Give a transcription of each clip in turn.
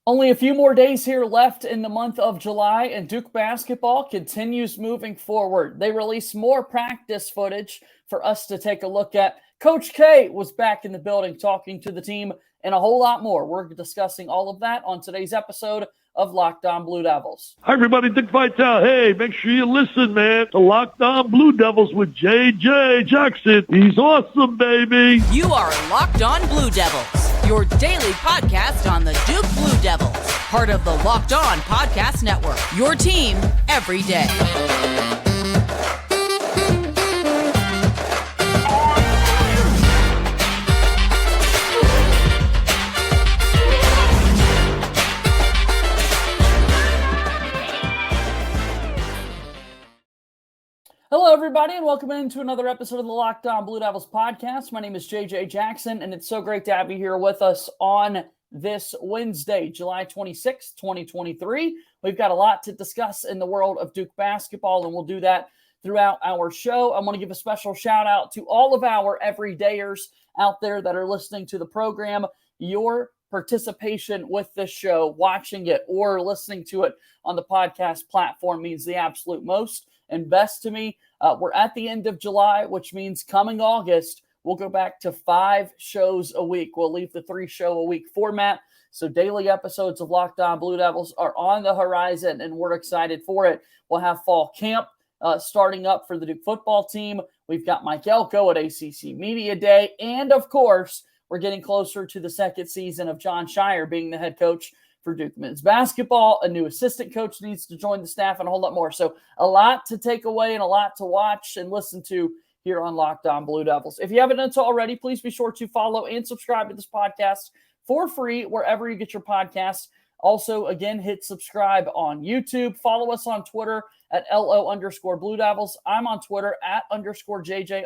Only a few more days here left in the month of July, and Duke basketball continues moving forward. They released more practice footage for us to take a look at. Coach K was back in the building talking to the team and a whole lot more. We're discussing all of that on today's episode of Locked On Blue Devils. Hi, everybody. Dick Vitale. Hey, make sure you listen, man, to Locked On Blue Devils with J.J. Jackson. He's awesome, baby. You are Locked On Blue Devils, your daily podcast on the Duke Blue Devils, part of the Locked On Podcast Network, your team every day. Hello, everybody, and welcome into another episode of the Locked On Blue Devils podcast. My name is JJ Jackson, and it's so great to have you here with us on this Wednesday, July 26th, 2023. We've got a lot to discuss in the world of Duke basketball, and we'll do that throughout our show. I want to give a special shout out to all of our everydayers out there that are listening to the program. Your participation with this show, watching it or listening to it on the podcast platform means the absolute most and best to me. We're at the end of July, which means coming August, we'll go back to 5 shows a week. We'll leave the 3-show-a-week format. So daily episodes of Locked On Blue Devils are on the horizon, and we're excited for it. We'll have fall camp starting up for the Duke football team. We've got Mike Elko at ACC Media Day. And, of course, we're getting closer to the second season of Jon Scheyer being the head coach for Duke men's basketball. A new assistant coach needs to join the staff and a whole lot more. So a lot to take away and a lot to watch and listen to here on Locked On Blue Devils. If you haven't done so already, please be sure to follow and subscribe to this podcast for free wherever you get your podcasts. Also, again, hit subscribe on YouTube. Follow us on Twitter at LO_Blue Devils. I'm on Twitter at _JJ_Jackson_.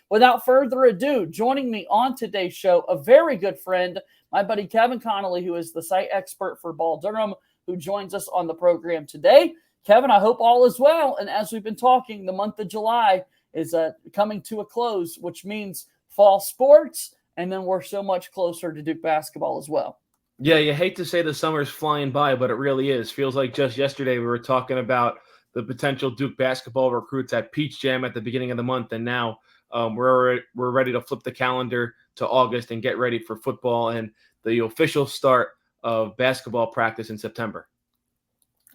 Without further ado, joining me on today's show, a very good friend, my buddy Kevin Connelly, who is the site expert for Ball Durham, who joins us on the program today. Kevin, I hope all is well. And as we've been talking, the month of July is coming to a close, which means fall sports, and then we're so much closer to Duke basketball as well. Yeah, you hate to say the summer's flying by, but it really is. Feels like just yesterday we were talking about the potential Duke basketball recruits at Peach Jam at the beginning of the month, and now we're ready to flip the calendar to August and get ready for football and the official start of basketball practice in September.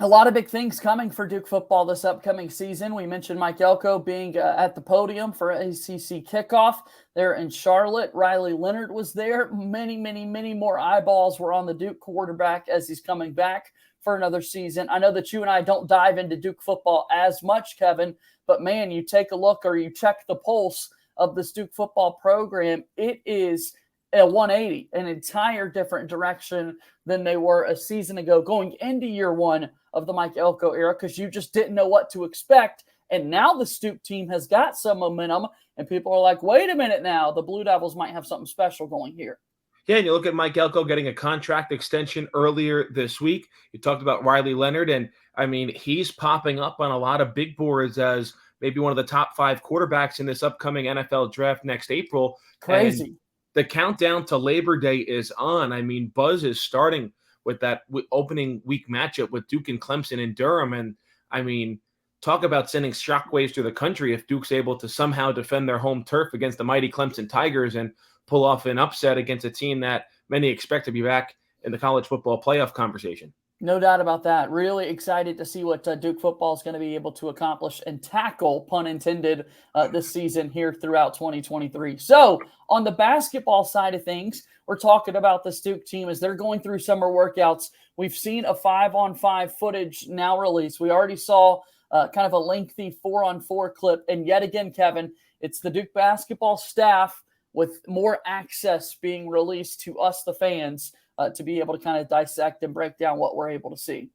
A lot of big things coming for Duke football this upcoming season. We mentioned Mike Elko being at the podium for ACC kickoff there in Charlotte. Riley Leonard was there. Many, many, many more eyeballs were on the Duke quarterback as he's coming back for another season. I know that you and I don't dive into Duke football as much, Kevin, but man, you take a look or you check the pulse of this Duke football program, it is a 180, an entire different direction than they were a season ago going into year one of the Mike Elko era, because you just didn't know what to expect. And now the Duke team has got some momentum, and people are like, wait a minute now, the Blue Devils might have something special going here. Yeah, and you look at Mike Elko getting a contract extension earlier this week. You talked about Riley Leonard, and I mean, he's popping up on a lot of big boards as maybe one of the top 5 quarterbacks in this upcoming NFL draft next April. Crazy. And the countdown to Labor Day is on. I mean, buzz is starting with that opening week matchup with Duke and Clemson in Durham. And I mean, talk about sending shockwaves through the country if Duke's able to somehow defend their home turf against the mighty Clemson Tigers and pull off an upset against a team that many expect to be back in the college football playoff conversation. No doubt about that. Really excited to see what Duke football is going to be able to accomplish and tackle, pun intended, this season here throughout 2023. So on the basketball side of things, we're talking about this Duke team as they're going through summer workouts. We've seen a 5-on-5 footage now released. We already saw kind of a lengthy 4-on-4 clip. And yet again, Kevin, it's the Duke basketball staff with more access being released to us, the fans, to be able to kind of dissect and break down what we're able to see.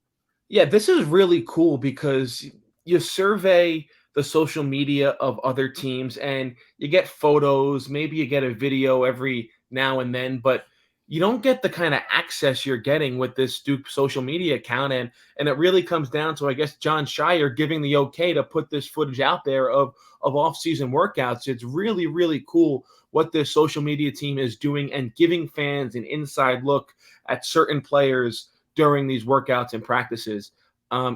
Yeah, this is really cool because you survey the social media of other teams and you get photos, maybe you get a video every now and then, but you don't get the kind of access you're getting with this Duke social media account. And it really comes down to, I guess, Jon Scheyer giving the okay to put this footage out there of off-season workouts. It's really, really cool what this social media team is doing and giving fans an inside look at certain players during these workouts and practices.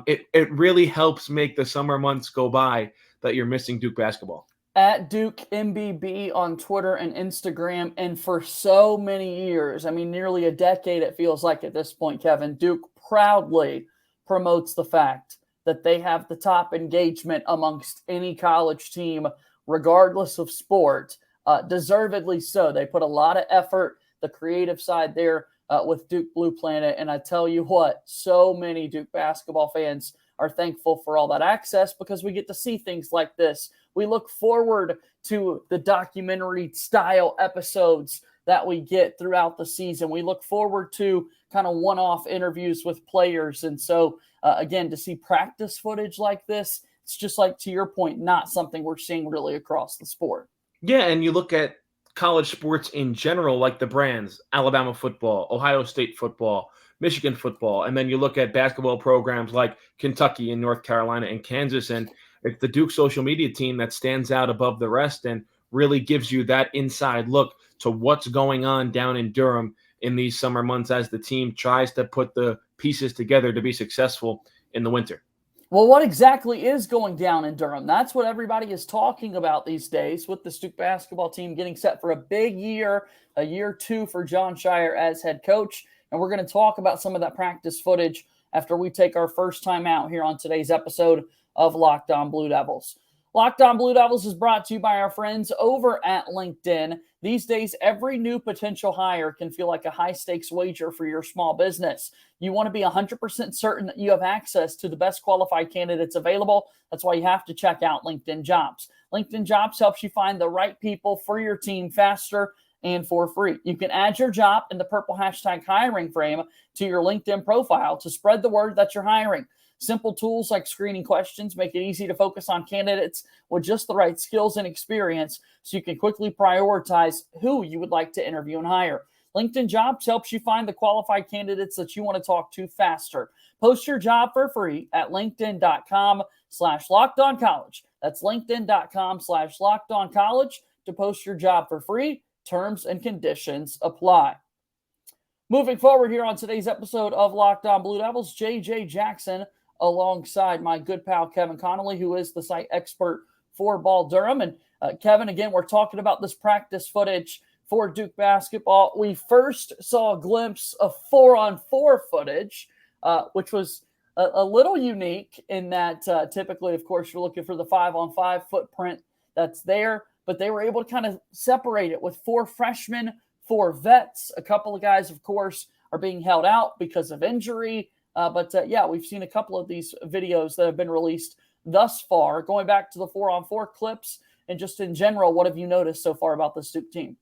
It really helps make the summer months go by that you're missing Duke basketball. At Duke MBB on Twitter and Instagram, and for so many years, I mean, nearly a decade it feels like at this point, Kevin, Duke proudly promotes the fact that they have the top engagement amongst any college team, regardless of sport. Deservedly so. They put a lot of effort, the creative side there with Duke Blue Planet, and I tell you what, so many Duke basketball fans are thankful for all that access because we get to see things like this. We look forward to the documentary-style episodes that we get throughout the season. We look forward to kind of one-off interviews with players. And so, again, to see practice footage like this, it's just like, to your point, not something we're seeing really across the sport. Yeah, and you look at college sports in general, like the brands, Alabama football, Ohio State football, Michigan football, and then you look at basketball programs like Kentucky and North Carolina and Kansas, and it's the Duke social media team that stands out above the rest and really gives you that inside look to what's going on down in Durham in these summer months as the team tries to put the pieces together to be successful in the winter. Well, what exactly is going down in Durham? That's what everybody is talking about these days with the Duke basketball team getting set for a big year, a year two for Jon Scheyer as head coach. And we're going to talk about some of that practice footage after we take our first time out here on today's episode of Locked On Blue Devils. Locked On Blue Devils is brought to you by our friends over at LinkedIn. These days, every new potential hire can feel like a high-stakes wager for your small business. You want to be 100% certain that you have access to the best qualified candidates available. That's why you have to check out LinkedIn Jobs. LinkedIn Jobs helps you find the right people for your team faster and for free. You can add your job in the purple hashtag hiring frame to your LinkedIn profile to spread the word that you're hiring. Simple tools like screening questions make it easy to focus on candidates with just the right skills and experience so you can quickly prioritize who you would like to interview and hire. LinkedIn Jobs helps you find the qualified candidates that you want to talk to faster. Post your job for free at linkedin.com/lockedoncollege. That's linkedin.com/lockedoncollege to post your job for free. Terms and conditions apply. Moving forward here on today's episode of Locked On Blue Devils, JJ Jackson alongside my good pal Kevin Connelly, who is the site expert for Ball Durham. And Kevin, again, we're talking about this practice footage for Duke basketball. We first saw a glimpse of 4-on-4 footage, which was a little unique in that typically, of course, you're looking for the 5-on-5 footprint that's there, but they were able to kind of separate it with 4 freshmen, 4 vets. A couple of guys, of course, are being held out because of injury. But we've seen a couple of these videos that have been released thus far. Going back to the 4-on-4 clips and just in general, what have you noticed so far about this Duke team?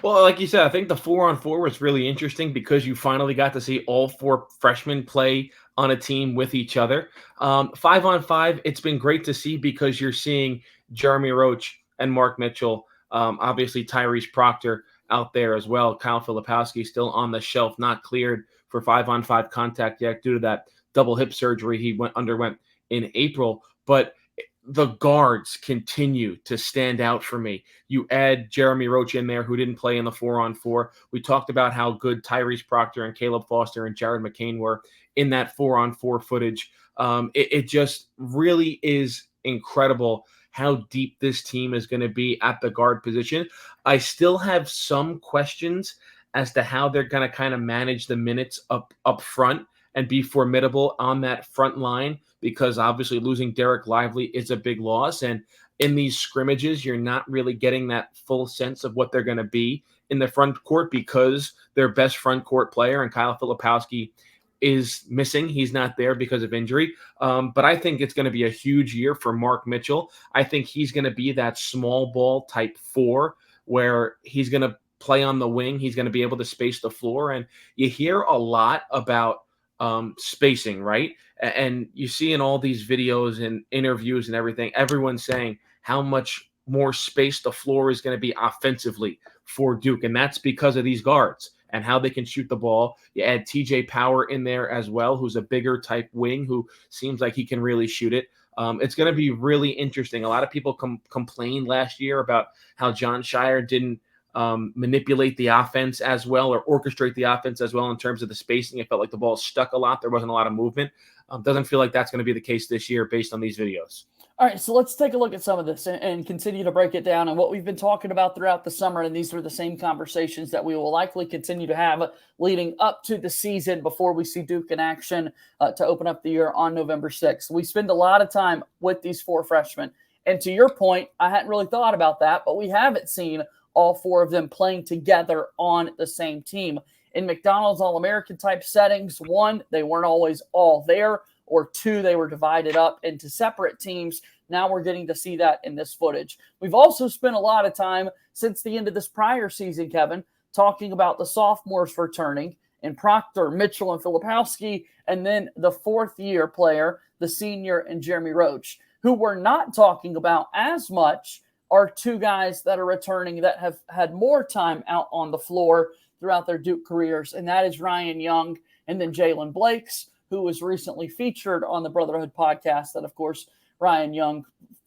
Well, like you said, I think the 4-on-4 was really interesting because you finally got to see all 4 freshmen play on a team with each other. 5-on-5, it's been great to see because you're seeing Jeremy Roach and Mark Mitchell, obviously Tyrese Proctor out there as well. Kyle Filipowski still on the shelf, not cleared for 5-on-5 contact yet due to that double hip surgery he underwent in April. But the guards continue to stand out for me. You add Jeremy Roach in there, who didn't play in the 4-on-4. We talked about how good Tyrese Proctor and Caleb Foster and Jared McCain were in that 4-on-4 footage. It just really is incredible how deep this team is going to be at the guard position. I still have some questions as to how they're going to kind of manage the minutes up front and be formidable on that front line, because obviously losing Derek Lively is a big loss. And in these scrimmages, you're not really getting that full sense of what they're going to be in the front court because their best front court player and Kyle Filipowski is missing. He's not there because of injury. But I think it's going to be a huge year for Mark Mitchell. I think he's going to be that small ball type 4 where he's going to play on the wing. He's going to be able to space the floor. And you hear a lot about spacing, right? And you see in all these videos and interviews and everything, everyone's saying how much more space the floor is going to be offensively for Duke. And that's because of these guards and how they can shoot the ball. You add TJ Power in there as well, who's a bigger type wing who seems like he can really shoot it. It's going to be really interesting. A lot of people complained last year about how Jon Scheyer didn't manipulate the offense as well or orchestrate the offense as well in terms of the spacing. It felt like the ball stuck a lot. There wasn't a lot of movement. Doesn't feel like that's going to be the case this year based on these videos. All right, so let's take a look at some of this and continue to break it down and what we've been talking about throughout the summer. And these are the same conversations that we will likely continue to have leading up to the season before we see Duke in action to open up the year on November 6th. We spend a lot of time with these 4 freshmen. And to your point, I hadn't really thought about that, but we haven't seen all 4 of them playing together on the same team. In McDonald's All-American type settings, 1, they weren't always all there, or 2, they were divided up into separate teams. Now we're getting to see that in this footage. We've also spent a lot of time since the end of this prior season, Kevin, talking about the sophomores returning in Proctor, Mitchell, and Filipowski, and then the 4th-year player, the senior, and Jeremy Roach. Who we're not talking about as much are 2 guys that are returning that have had more time out on the floor throughout their Duke careers, and that is Ryan Young and then Jalen Blakes, who was recently featured on the Brotherhood podcast that, of course, Ryan Young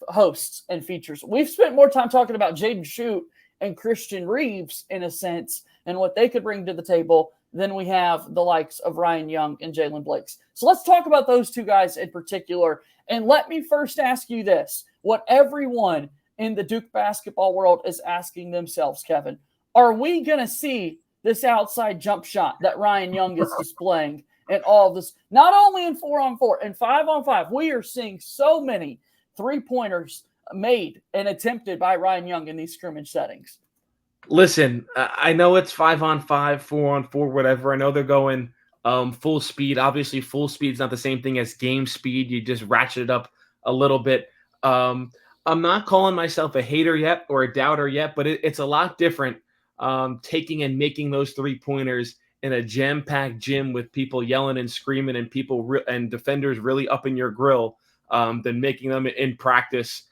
hosts and features. We've spent more time talking about Jaden Shute and Christian Reeves, in a sense, and what they could bring to the table than we have the likes of Ryan Young and Jalen Blakes. So let's talk about those 2 guys in particular. And let me first ask you this, what everyone in the Duke basketball world is asking themselves, Kevin. Are we going to see this outside jump shot that Ryan Young is displaying in all of this, not only in 4-on-4 and 5-on-5? We are seeing so many 3-pointers made and attempted by Ryan Young in these scrimmage settings. Listen, I know it's 5-on-5, 4-on-4, whatever. I know they're going full speed. Obviously, full speed is not the same thing as game speed. You just ratchet it up a little bit. I'm not calling myself a hater yet or a doubter yet, but it's a lot different taking and making those 3-pointers in a jam-packed gym with people yelling and screaming and people and defenders really up in your grill than making them in practice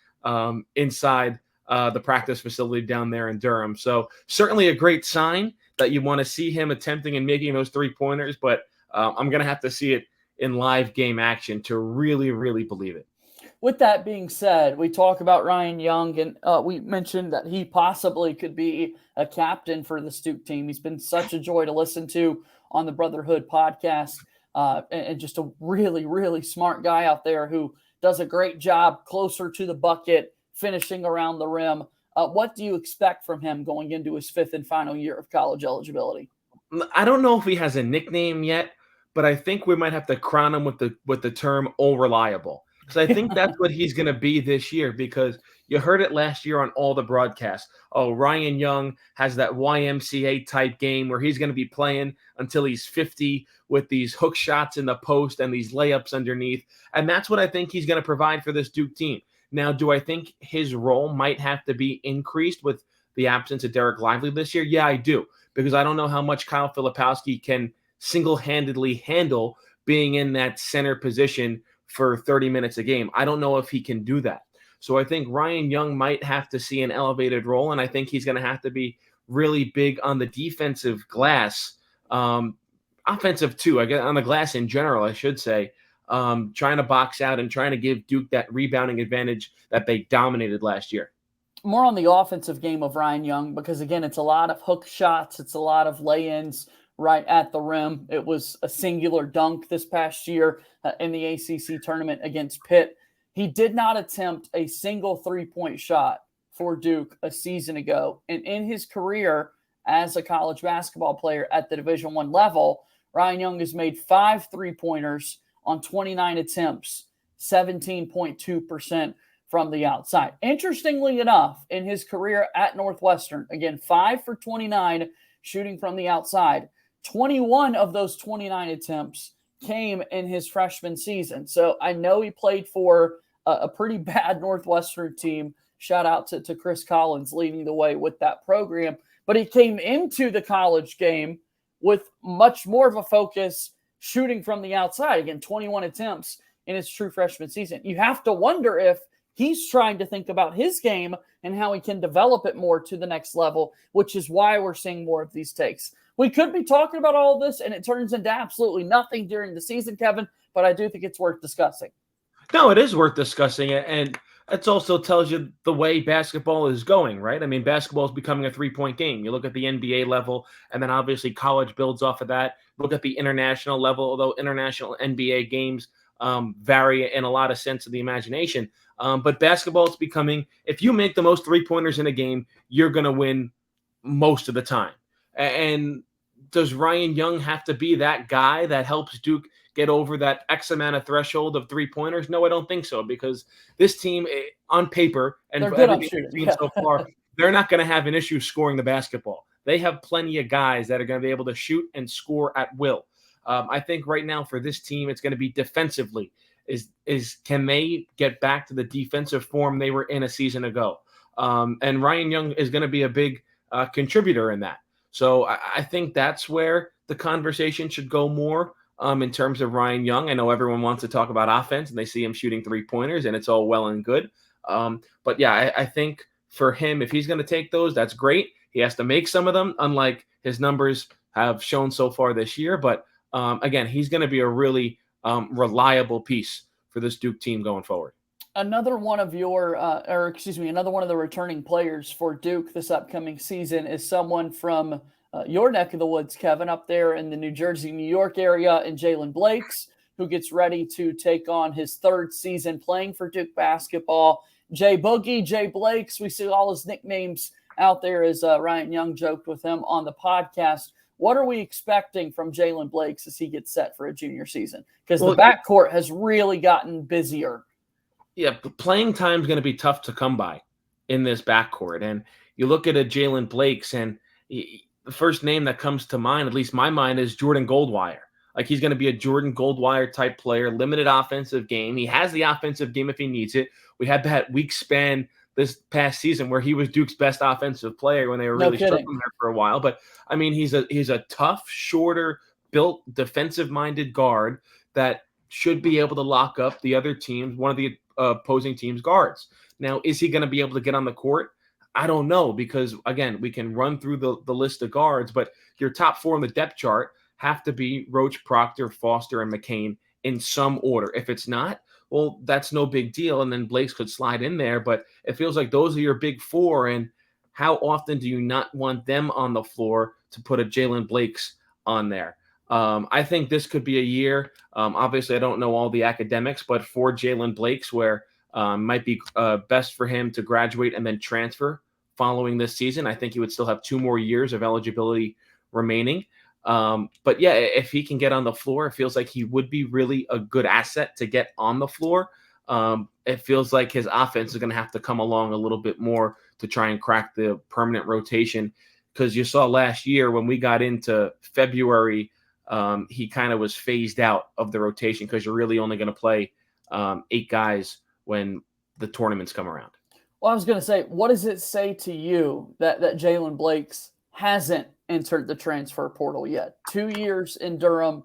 inside the practice facility down there in Durham. So certainly a great sign that you want to see him attempting and making those 3-pointers, but I'm going to have to see it in live game action to really, really believe it. With that being said, we talk about Ryan Young, and we mentioned that he possibly could be a captain for the Duke team. He's been such a joy to listen to on the Brotherhood podcast, and just a really, really smart guy out there who does a great job closer to the bucket, finishing around the rim. What do you expect from him going into his 5th and final year of college eligibility? I don't know if he has a nickname yet, but I think we might have to crown him with the term "all reliable." Because I think that's what he's going to be this year, because you heard it last year on all the broadcasts. Oh, Ryan Young has that YMCA type game where he's going to be playing until he's 50 with these hook shots in the post and these layups underneath. And that's what I think he's going to provide for this Duke team. Now, do I think his role might have to be increased with the absence of Derek Lively this year? Yeah, I do, because I don't know how much Kyle Filipowski can single-handedly handle being in that center position for 30 minutes a game. I don't know if he can do that. So I think Ryan Young might have to see an elevated role, and I think he's going to have to be really big on the defensive glass, offensive too, I guess on the glass in general, I should say, trying to box out and trying to give Duke that rebounding advantage that they dominated last year. More on the offensive game of Ryan Young, because again, it's a lot of hook shots. It's a lot of lay-ins right at the rim. It was a singular dunk this past year in the ACC tournament against Pitt. He did not attempt a single 3-point shot for Duke a season ago. And in his career as a college basketball player at the Division I level, Ryan Young has made 5 3-pointers on 29 attempts, 17.2% from the outside. Interestingly enough, in his career at Northwestern, again, 5 for 29 shooting from the outside, 21 of those 29 attempts came in his freshman season. So I know he played for a pretty bad Northwestern team. Shout out to Chris Collins leading the way with that program. But he came into the college game with much more of a focus shooting from the outside. Again, 21 attempts in his true freshman season. You have to wonder if he's trying to think about his game and how he can develop it more to the next level, which is why we're seeing more of these takes. We could be talking about all of this, and it turns into absolutely nothing during the season, Kevin, but I do think it's worth discussing. No, it is worth discussing it. And It also tells you the way basketball is going, right? I mean, basketball is becoming a three-point game. You look at the NBA level, and then obviously college builds off of that. Look at the international level, although international NBA games vary in a lot of sense of the imagination. But basketball is becoming, if you make the most three-pointers in a game, you're going to win most of the time. And does Ryan Young have to be that guy that helps Duke get over that X amount of threshold of three-pointers? No, I don't think so, because this team on paper and They're for good on everything shooting. we've seen so far, they're not going to have an issue scoring the basketball. They have plenty of guys that are going to be able to shoot and score at will. I think right now for this team, it's going to be defensively. Is can they get back to the defensive form they were in a season ago? And Ryan Young is going to be a big contributor in that. So I think that's where the conversation should go more in terms of Ryan Young. I know everyone wants to talk about offense and they see him shooting three-pointers, and it's all well and good. But yeah, I think for him, if he's going to take those, that's great. He has to make some of them, unlike his numbers have shown so far this year. But again, he's going to be a really reliable piece for this Duke team going forward. Another one of another one of the returning players for Duke this upcoming season is someone from your neck of the woods, Kevin, up there in the New Jersey, New York area, and Jalen Blakes, who gets ready to take on his third season playing for Duke basketball. Jay Boogie, Jay Blakes, we see all his nicknames out there, as Ryan Young joked with him on the podcast. What are we expecting from Jalen Blakes as he gets set for a junior season? Because the backcourt has really gotten busier. Yeah, playing time is going to be tough to come by in this backcourt. And you look at a Jalen Blakes, and the first name that comes to mind, at least my mind, is Jordan Goldwire. Like, he's going to be a Jordan Goldwire type player, limited offensive game. He has the offensive game if he needs it. We had that week span this past season where he was Duke's best offensive player when they were really struggling there for a while. But I mean, he's a tough, shorter, built, defensive-minded guard that should be able to lock up the other teams, one of the opposing team's guards. Now, is he going to be able to get on the court? I don't know, because again, we can run through the list of guards, but your top four on the depth chart have to be Roach, Proctor, Foster, and McCain in some order. If it's not, well, that's no big deal, and then Blakes could slide in there. But it feels like those are your big four, and how often do you not want them on the floor to put a Jalen Blakes on there? I think this could be a year. Obviously, I don't know all the academics, but for Jalen Blakes, where might be best for him to graduate and then transfer following this season. I think he would still have 2 more years of eligibility remaining. But yeah, if he can get on the floor, it feels like he would be really a good asset to get on the floor. It feels like his offense is going to have to come along a little bit more to try and crack the permanent rotation. Because you saw last year when we got into February, he kind of was phased out of the rotation because you're really only going to play 8 guys when the tournaments come around. Well, I was going to say, what does it say to you that Jalen Blakes hasn't entered the transfer portal yet? 2 years in Durham,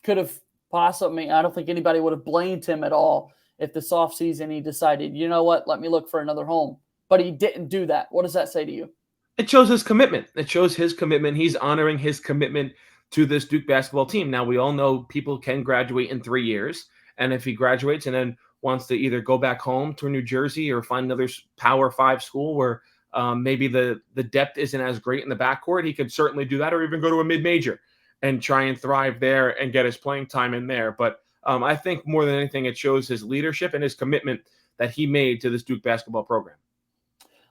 could have possibly, I don't think anybody would have blamed him at all if this offseason he decided, you know what, let me look for another home. But he didn't do that. What does that say to you? It shows his commitment. It shows his commitment. He's honoring his commitment to this Duke basketball team. Now, we all know people can graduate in 3 years. And if he graduates and then wants to either go back home to New Jersey or find another Power 5 school where maybe the depth isn't as great in the backcourt, he could certainly do that, or even go to a mid-major and try and thrive there and get his playing time in there. But I think more than anything, it shows his leadership and his commitment that he made to this Duke basketball program.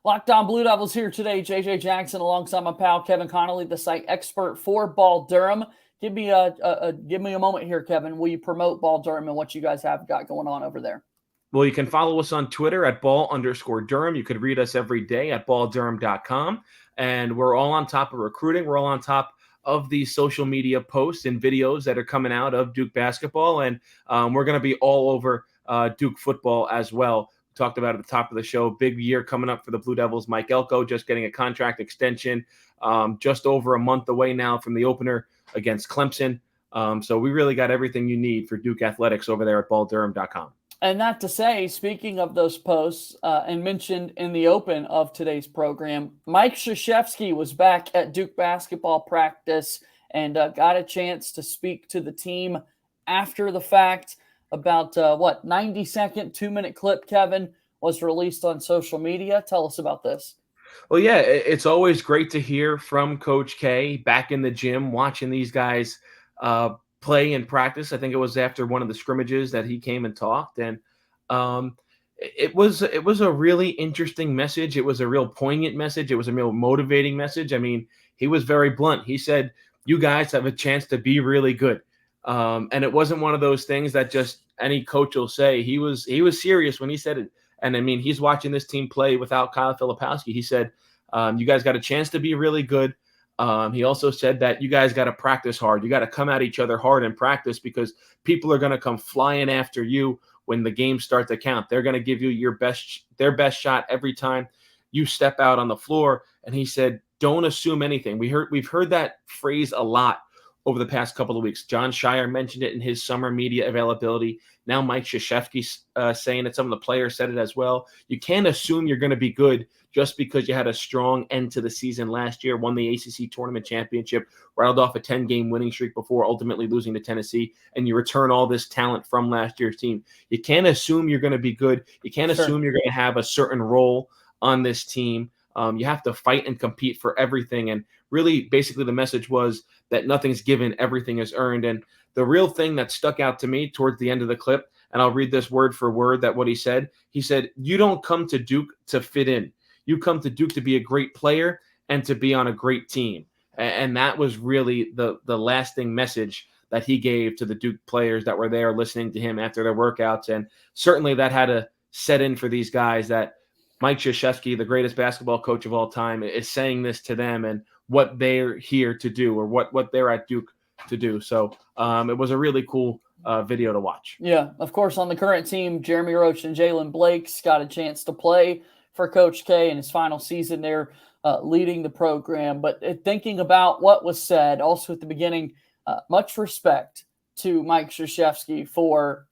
Locked On Blue Devils here today. JJ Jackson alongside my pal Kevin Connelly, the site expert for Ball Durham. Give me a moment here, Kevin. Will you promote Ball Durham and what you guys have got going on over there? Well, you can follow us on Twitter at ball_Durham. You could read us every day at balldurham.com. And we're all on top of recruiting. We're all on top of these social media posts and videos that are coming out of Duke basketball. And we're going to be all over Duke football as well. We talked about at the top of the show, big year coming up for the Blue Devils. Mike Elko just getting a contract extension, just over a month away now from the opener against Clemson. So we really got everything you need for Duke athletics over there at balldurham.com. And not to say, speaking of those posts and mentioned in the open of today's program, Mike Krzyzewski was back at Duke basketball practice and got a chance to speak to the team after the fact about 90-second, 2-minute clip, Kevin, was released on social media. Tell us about this. Well, yeah, it's always great to hear from Coach K back in the gym, watching these guys play and practice. I think it was after one of the scrimmages that he came and talked, and it was a really interesting message. It was a real poignant message. It was a real motivating message. I mean, he was very blunt. He said, "You guys have a chance to be really good," and it wasn't one of those things that just any coach will say. He was serious when he said it. And I mean, he's watching this team play without Kyle Filipowski. He said, "You guys got a chance to be really good." He also said that you guys got to practice hard. You got to come at each other hard in practice because people are going to come flying after you when the games start to count. They're going to give you their best shot every time you step out on the floor. And he said, "Don't assume anything." We've heard that phrase a lot over the past couple of weeks. John Shire mentioned it in his summer media availability. Now Mike Krzyzewski's saying it. Some of the players said it as well. You can't assume you're going to be good just because you had a strong end to the season last year, won the ACC tournament championship, rattled off a 10-game winning streak before ultimately losing to Tennessee, and you return all this talent from last year's team. You can't assume you're going to be good. You can't assume you're going to have a certain role on this team. You have to fight and compete for everything. And really, basically, the message was that nothing's given, everything is earned. And the real thing that stuck out to me towards the end of the clip, and I'll read this word for word, that what he said, "You don't come to Duke to fit in. You come to Duke to be a great player and to be on a great team." And that was really the lasting message that he gave to the Duke players that were there listening to him after their workouts. And certainly that had to set in for these guys that Mike Krzyzewski, the greatest basketball coach of all time, is saying this to them and what they're here to do, or what they're at Duke to do. So it was a really cool video to watch. Yeah, of course, on the current team, Jeremy Roach and Jalen Blakes got a chance to play for Coach K in his final season there, leading the program. But thinking about what was said, also at the beginning, much respect to Mike Krzyzewski for,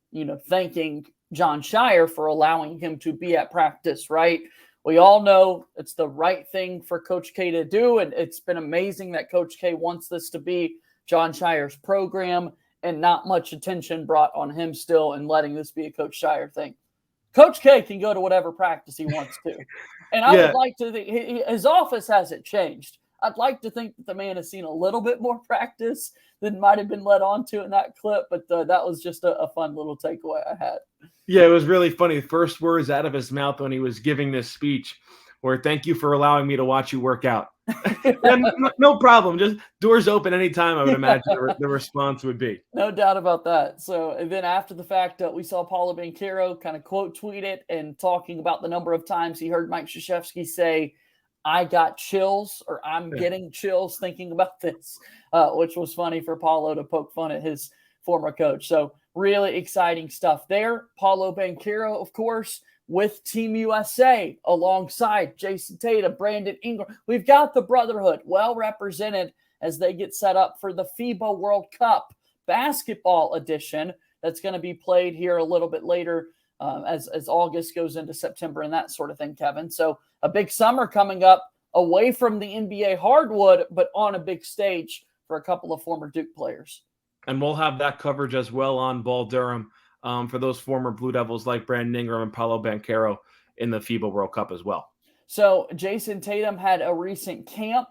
thanking John Shire for allowing him to be at practice, right? We all know it's the right thing for Coach K to do, and it's been amazing that Coach K wants this to be John Shire's program and not much attention brought on him still, and letting this be a Coach Shire thing. Coach K can go to whatever practice he wants to. And I would like to think his office hasn't changed. I'd like to think that the man has seen a little bit more practice than might have been led on to in that clip, but that was just a fun little takeaway I had. Yeah, it was really funny. The first words out of his mouth when he was giving this speech were, "Thank you for allowing me to watch you work out." No problem. Just doors open anytime, I would imagine the response would be. No doubt about that. So, and then after the fact, we saw Paulo Banchero kind of quote tweet it and talking about the number of times he heard Mike Krzyzewski say, "I got chills," or "I'm getting chills thinking about this," which was funny for Paulo to poke fun at his former coach. So really exciting stuff there. Paulo Banchero, of course, with Team USA alongside Jason Tatum, Brandon Ingram. We've got the Brotherhood well represented as they get set up for the FIBA World Cup basketball edition that's going to be played here a little bit later as August goes into September and that sort of thing, Kevin. So a big summer coming up away from the NBA hardwood, but on a big stage for a couple of former Duke players. And we'll have that coverage as well on Ball Durham for those former Blue Devils like Brandon Ingram and Paulo Banchero in the FIBA World Cup as well. So Jason Tatum had a recent camp.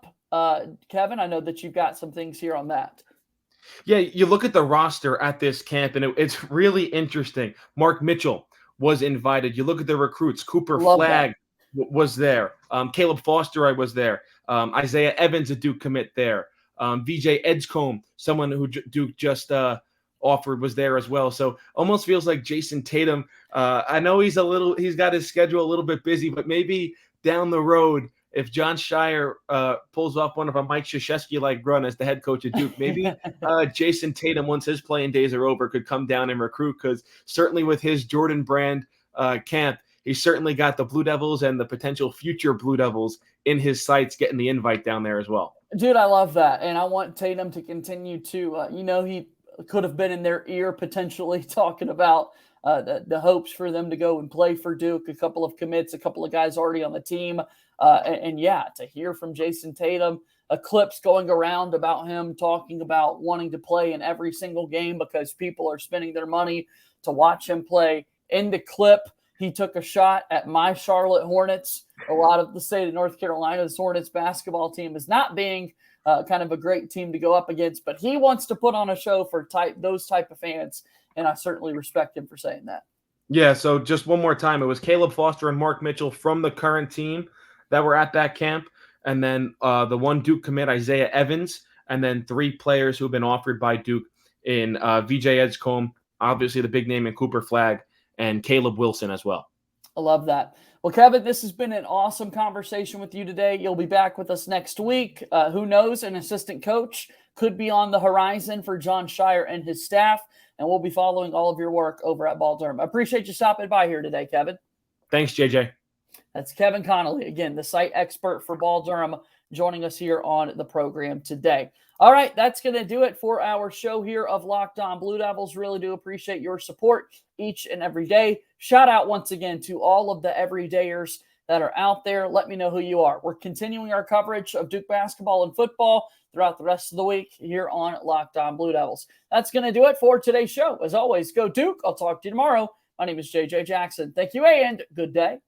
Kevin, I know that you've got some things here on that. Yeah, you look at the roster at this camp, and it's really interesting. Mark Mitchell was invited. You look at the recruits. Cooper Flagg was there. Caleb Foster was there. Isaiah Evans, a Duke commit there. VJ Edgecombe, someone who Duke just offered, was there as well. So almost feels like Jason Tatum. I know he's got his schedule a little bit busy, but maybe down the road, if John Shire pulls off one of a Mike Krzyzewski-like run as the head coach of Duke, maybe Jason Tatum, once his playing days are over, could come down and recruit, because certainly with his Jordan Brand camp, he's certainly got the Blue Devils and the potential future Blue Devils in his sights, getting the invite down there as well. Dude, I love that. And I want Tatum to continue to, he could have been in their ear potentially talking about the hopes for them to go and play for Duke, a couple of commits, a couple of guys already on the team. And to hear from Jason Tatum, clips going around about him talking about wanting to play in every single game because people are spending their money to watch him play. In the clip, He took a shot at my Charlotte Hornets. A lot of the state of North Carolina's Hornets basketball team is not being kind of a great team to go up against, but he wants to put on a show for those type of fans, and I certainly respect him for saying that. Yeah, so just one more time, it was Caleb Foster and Mark Mitchell from the current team that were at that camp, and then the one Duke commit, Isaiah Evans, and then 3 players who have been offered by Duke in VJ Edgecombe, obviously the big name in Cooper Flagg, and Caleb Wilson as well. I love that. Well, Kevin, this has been an awesome conversation with you today. You'll be back with us next week. Who knows? An assistant coach could be on the horizon for John Shire and his staff, and we'll be following all of your work over at Ball Durham. I appreciate you stopping by here today, Kevin. Thanks, JJ. That's Kevin Connelly, again, the site expert for Ball Durham, joining us here on the program today. All right, that's going to do it for our show here of Locked On Blue Devils. Really do appreciate your support each and every day. Shout out once again to all of the everydayers that are out there. Let me know who you are. We're continuing our coverage of Duke basketball and football throughout the rest of the week here on Locked On Blue Devils. That's going to do it for today's show. As always, go Duke. I'll talk to you tomorrow. My name is JJ Jackson. Thank you and good day.